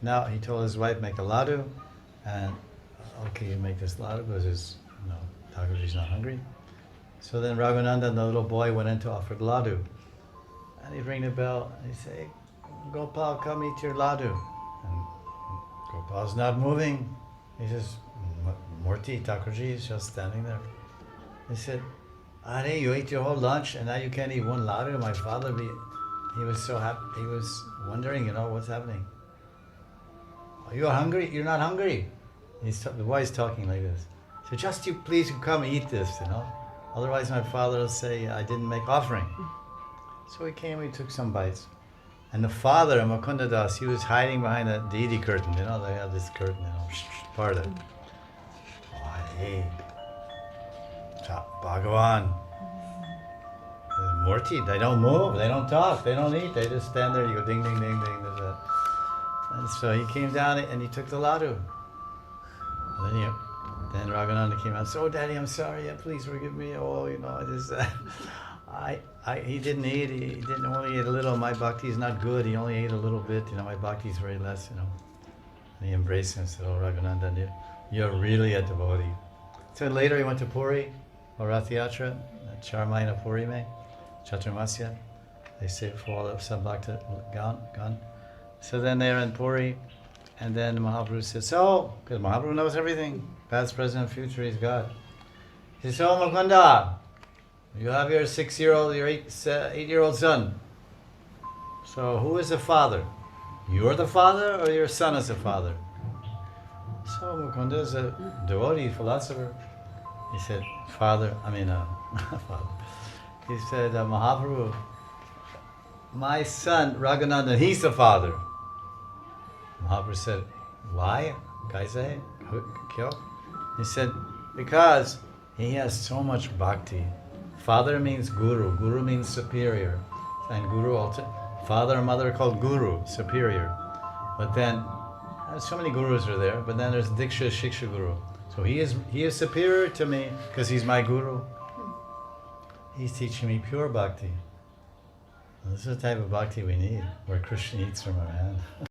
Now he told his wife, make a laddu, and okay, you make this laddu because his, Thakurji's not hungry. So then Raghunandan, the little boy, went in to offer the laddu. And he'd ring the bell and he'd say, Gopal, come eat your laddu. And Gopal's not moving. He says, Murti, Thakurji is just standing there. He said, Are, you ate your whole lunch and now you can't eat one laddu? My father, he was so happy. He was wondering, what's happening. Are you hungry? You're not hungry. The boy's talking like this. So just you please come eat this, Otherwise my father will say I didn't make offering. So he came, he took some bites. And the father, Mukunda Das, he was hiding behind the deity curtain, they have this curtain, part of it. Oh, hey, Bhagavan, Murti, they don't move, they don't talk, they don't eat, they just stand there, you go ding, ding, ding, ding, there's that. And so he came down and he took the laddu. And then Raghunandan came out, so Daddy, I'm sorry, please forgive me, he didn't eat, he didn't only eat a little, my bhakti is not good, he only ate a little bit, my bhakti is very less, And he embraced him and said, oh Raghunandan, you're really a devotee. So later he went to Puri, or Rath Yatra, Charmaina Puri mein, Chaturmasya, they say for all of Sabhakta gone. So then they're in Puri, and then Mahaprabhu says, so, because Mahaprabhu knows everything, past, present, future, he's God. He says, so Mukunda, you have your 6-year-old, your 8-year-old son. So who is the father? You're the father or your son is the father? So Mukunda is a devotee, philosopher. He said, father. He said, Mahaprabhu, my son Raghunandan, he's the father. Mahaprabhu said, why? Kaise? Kyo? He said, because he has so much bhakti. Father means guru. Guru means superior. And father and mother are called guru, superior. But then, so many gurus are there, but then there's Diksha, Shiksha Guru. So he is superior to me because he's my guru. He's teaching me pure bhakti. This is the type of bhakti we need, where Krishna eats from our hand.